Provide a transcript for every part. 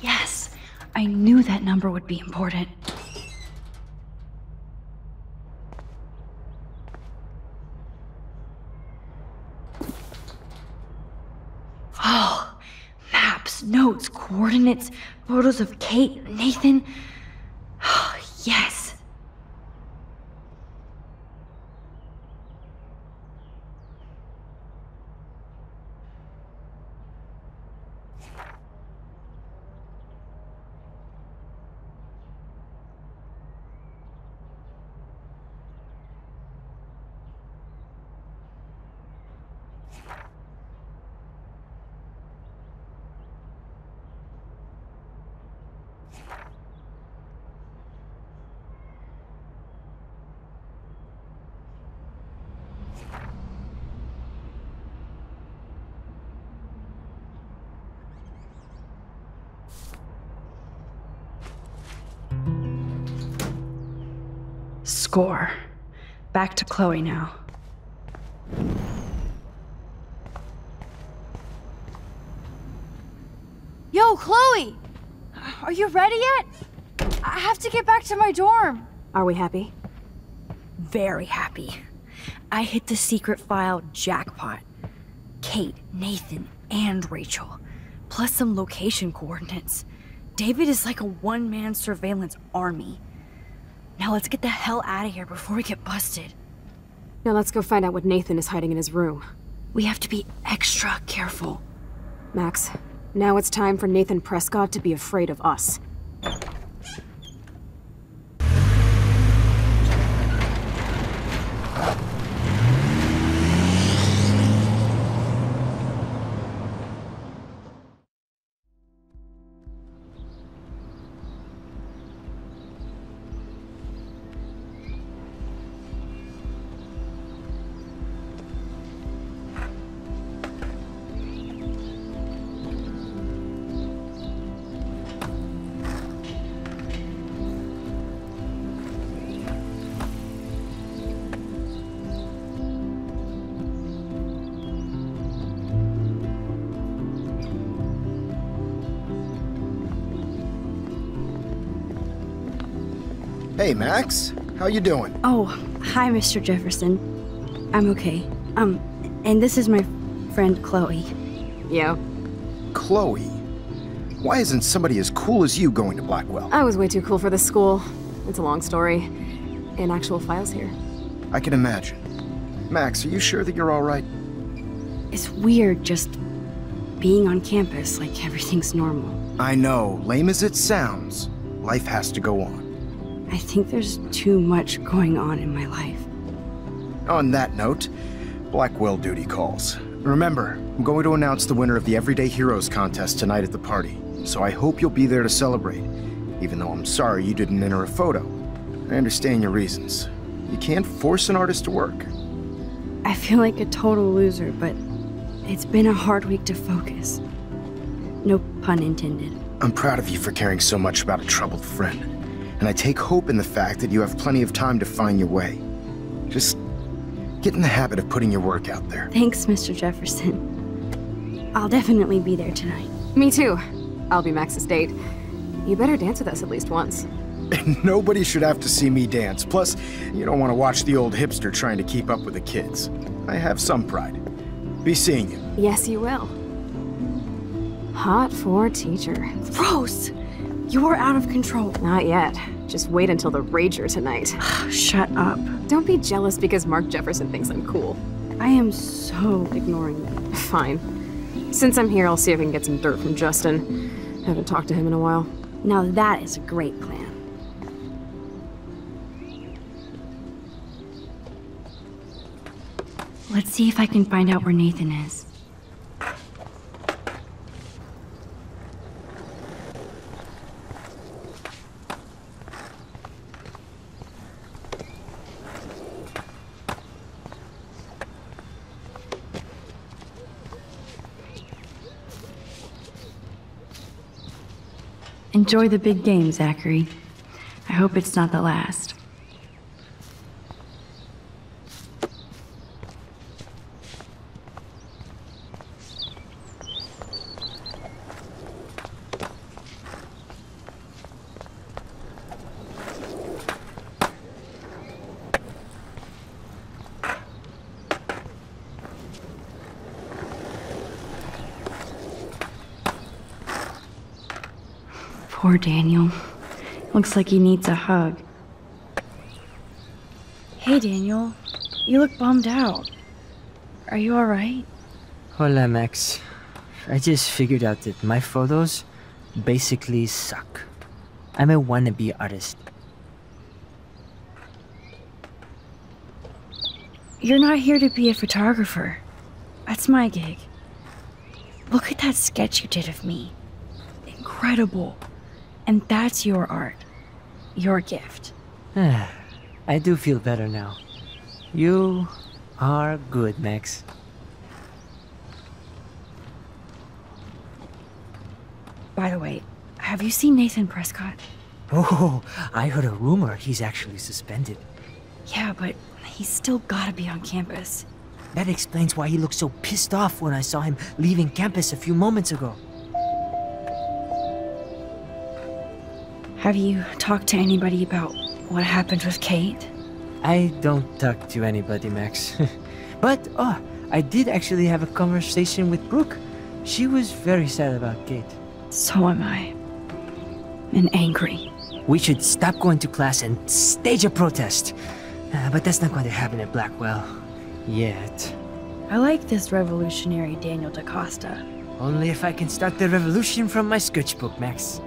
Yes, I knew that number would be important. Oh, maps, notes, coordinates, photos of Kate, Nathan. Oh, yes. Score. Back to Chloe now. Yo, Chloe! Are you ready yet? I have to get back to my dorm. Are we happy? Very happy. I hit the secret file jackpot. Kate, Nathan, and Rachel. Plus some location coordinates. David is like a one-man surveillance army. Now let's get the hell out of here before we get busted. Now let's go find out what Nathan is hiding in his room. We have to be extra careful. Max, now it's time for Nathan Prescott to be afraid of us. Hey, Max. How you doing? Oh, hi, Mr. Jefferson. I'm okay. And this is my friend Chloe. Yeah. Chloe? Why isn't somebody as cool as you going to Blackwell? I was way too cool for this school. It's a long story. And actual files here. I can imagine. Max, are you sure that you're all right? It's weird just being on campus like everything's normal. I know, lame as it sounds, life has to go on. I think there's too much going on in my life. On that note, Blackwell duty calls. Remember, I'm going to announce the winner of the Everyday Heroes contest tonight at the party, so I hope you'll be there to celebrate, even though I'm sorry you didn't enter a photo. I understand your reasons. You can't force an artist to work. I feel like a total loser, but it's been a hard week to focus. No pun intended. I'm proud of you for caring so much about a troubled friend, and I take hope in the fact that you have plenty of time to find your way. Just get in the habit of putting your work out there. Thanks, Mr. Jefferson. I'll definitely be there tonight. Me too. I'll be Max's date. You better dance with us at least once. And nobody should have to see me dance. Plus, you don't want to watch the old hipster trying to keep up with the kids. I have some pride. Be seeing you. Yes, you will. Hot for teacher. Rose! You're out of control. Not yet. Just wait until the Rager tonight. Shut up. Don't be jealous because Mark Jefferson thinks I'm cool. I am so ignoring you. Fine. Since I'm here, I'll see if I can get some dirt from Justin. Haven't talked to him in a while. Now that is a great plan. Let's see if I can find out where Nathan is. Enjoy the big game, Zachary. I hope it's not the last. Poor Daniel. Looks like he needs a hug. Hey, Daniel. You look bummed out. Are you alright? Hola, Max. I just figured out that my photos basically suck. I'm a wannabe artist. You're not here to be a photographer. That's my gig. Look at that sketch you did of me. Incredible. And that's your art. Your gift. I do feel better now. You are good, Max. By the way, have you seen Nathan Prescott? Oh, I heard a rumor he's actually suspended. Yeah, but he's still gotta be on campus. That explains why he looked so pissed off when I saw him leaving campus a few moments ago. Have you talked to anybody about what happened with Kate? I don't talk to anybody, Max. But, I did actually have a conversation with Brooke. She was very sad about Kate. So am I. And angry. We should stop going to class and stage a protest. But that's not going to happen at Blackwell. Yet. I like this revolutionary Daniel DaCosta. Only if I can start the revolution from my sketchbook, Max.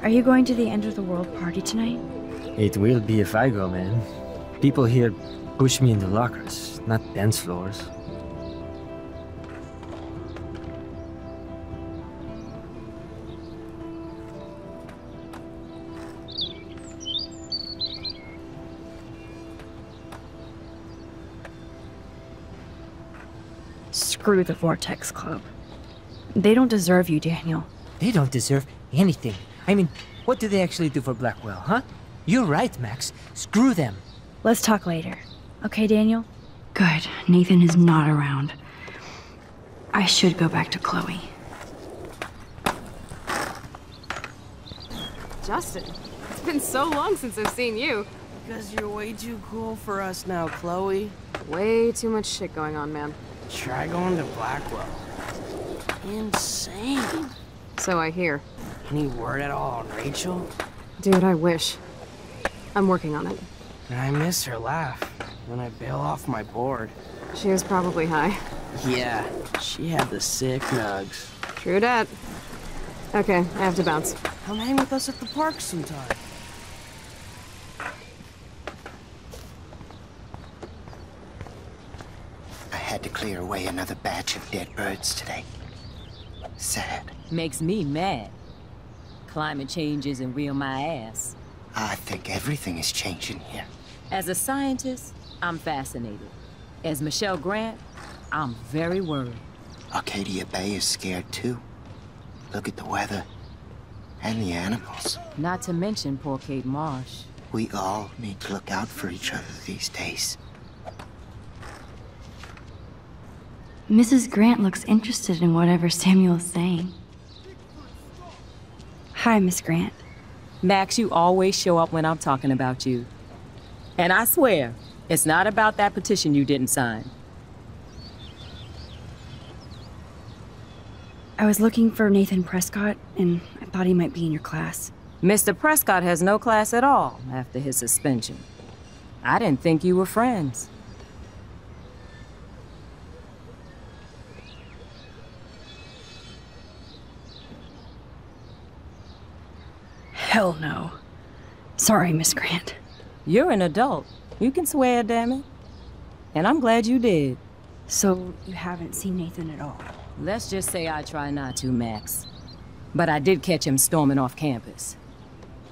Are you going to the end of the world party tonight? It will be if I go, man. People here push me into lockers, not dance floors. Screw the Vortex Club. They don't deserve you, Daniel. They don't deserve anything. I mean, what do they actually do for Blackwell, huh? You're right, Max. Screw them. Let's talk later. Okay, Daniel? Good. Nathan is not around. I should go back to Chloe. Justin, it's been so long since I've seen you. Because you're way too cool for us now, Chloe. Way too much shit going on, man. Try going to Blackwell. Insane. So I hear. Any word at all on Rachel? Dude, I wish. I'm working on it. And I miss her laugh when I bail off my board. She was probably high. Yeah, she had the sick nugs. True dat. Okay, I have to bounce. Come hang with us at the park sometime. I had to clear away another batch of dead birds today. Sad. Makes me mad. Climate change isn't real my ass. I think everything is changing here. As a scientist, I'm fascinated. As Michelle Grant, I'm very worried. Arcadia Bay is scared too. Look at the weather. And the animals. Not to mention poor Kate Marsh. We all need to look out for each other these days. Mrs. Grant looks interested in whatever Samuel's saying. Hi, Miss Grant. Max, you always show up when I'm talking about you. And I swear, it's not about that petition you didn't sign. I was looking for Nathan Prescott, and I thought he might be in your class. Mr. Prescott has no class at all after his suspension. I didn't think you were friends. Hell no. Sorry, Miss Grant. You're an adult. You can swear, damn it. And I'm glad you did. So, you haven't seen Nathan at all? Let's just say I try not to, Max. But I did catch him storming off campus.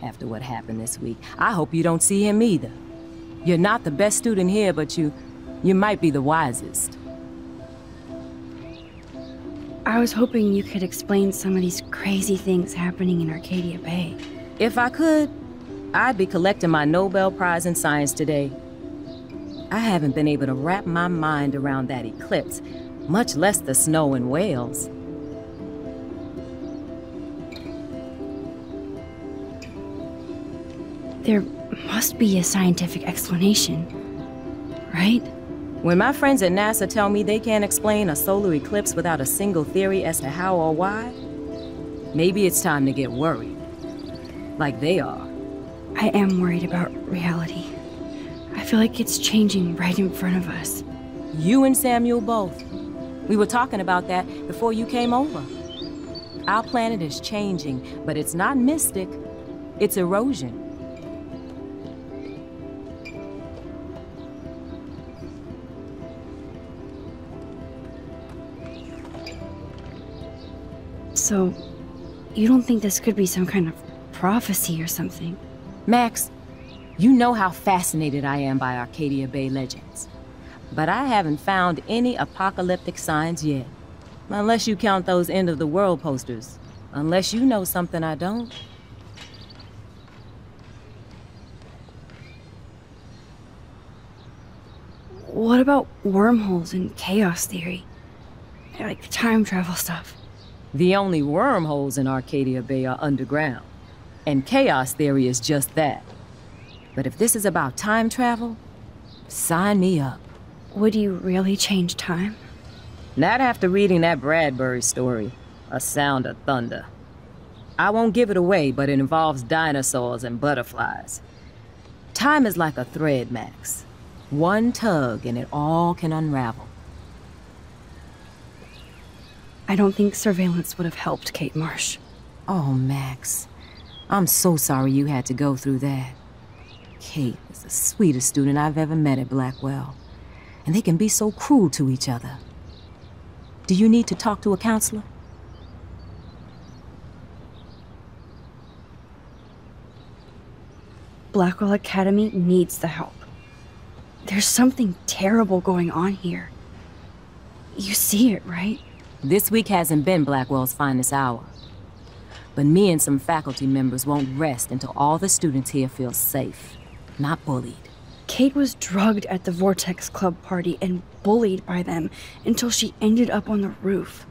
After what happened this week, I hope you don't see him either. You're not the best student here, but you might be the wisest. I was hoping you could explain some of these crazy things happening in Arcadia Bay. If I could, I'd be collecting my Nobel Prize in Science today. I haven't been able to wrap my mind around that eclipse, much less the snow in Wales. There must be a scientific explanation, right? When my friends at NASA tell me they can't explain a solar eclipse without a single theory as to how or why, maybe it's time to get worried. Like they are. I am worried about reality. I feel like it's changing right in front of us. You and Samuel both. We were talking about that before you came over. Our planet is changing, but it's not mystic. It's erosion. So, you don't think this could be some kind of prophecy or something? Max, you know how fascinated I am by Arcadia Bay legends. But I haven't found any apocalyptic signs yet. Unless you count those end-of-the-world posters. Unless you know something I don't. What about wormholes and chaos theory? Like time travel stuff. The only wormholes in Arcadia Bay are underground. And chaos theory is just that. But if this is about time travel, sign me up. Would you really change time? Not after reading that Bradbury story, A Sound of Thunder. I won't give it away, but it involves dinosaurs and butterflies. Time is like a thread, Max. One tug and it all can unravel. I don't think surveillance would have helped Kate Marsh. Oh, Max. I'm so sorry you had to go through that. Kate is the sweetest student I've ever met at Blackwell. And they can be so cruel to each other. Do you need to talk to a counselor? Blackwell Academy needs the help. There's something terrible going on here. You see it, right? This week hasn't been Blackwell's finest hour. But me and some faculty members won't rest until all the students here feel safe, not bullied. Kate was drugged at the Vortex Club party and bullied by them until she ended up on the roof.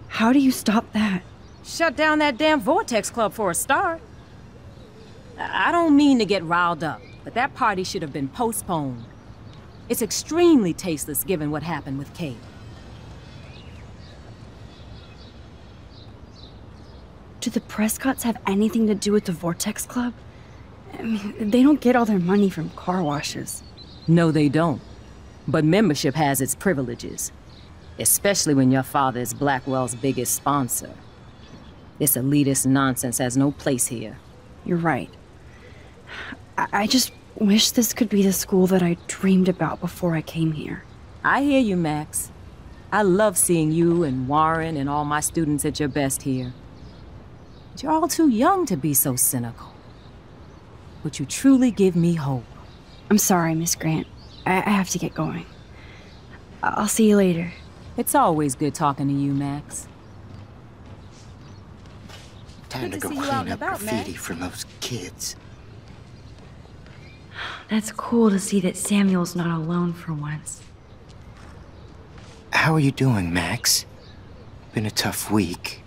How do you stop that? Shut down that damn Vortex Club for a start. I don't mean to get riled up, but that party should have been postponed. It's extremely tasteless given what happened with Kate. Do the Prescotts have anything to do with the Vortex Club? I mean, they don't get all their money from car washes. No, they don't. But membership has its privileges. Especially when your father is Blackwell's biggest sponsor. This elitist nonsense has no place here. You're right. I just wish this could be the school that I dreamed about before I came here. I hear you, Max. I love seeing you and Warren and all my students at your best here. But you're all too young to be so cynical. But you truly give me hope. I'm sorry, Miss Grant. I have to get going. I'll see you later. It's always good talking to you, Max. Time to go clean up graffiti from those kids. That's cool to see that Samuel's not alone for once. How are you doing, Max? Been a tough week.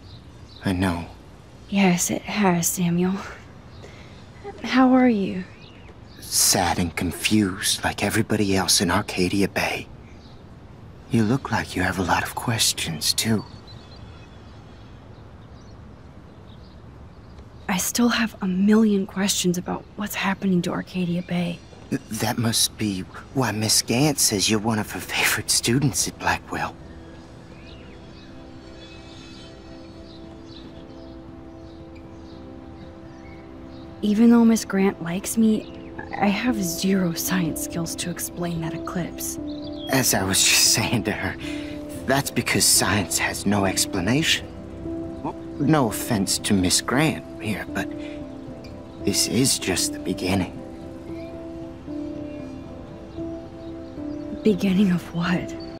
I know. Yes, it has, Samuel. How are you? Sad and confused like everybody else in Arcadia Bay. You look like you have a lot of questions, too. I still have a million questions about what's happening to Arcadia Bay. That must be why Miss Gant says you're one of her favorite students at Blackwell. Even though Miss Grant likes me, I have zero science skills to explain that eclipse. As I was just saying to her, that's because science has no explanation. Well, no offense to Miss Grant here, but this is just the beginning. Beginning of what?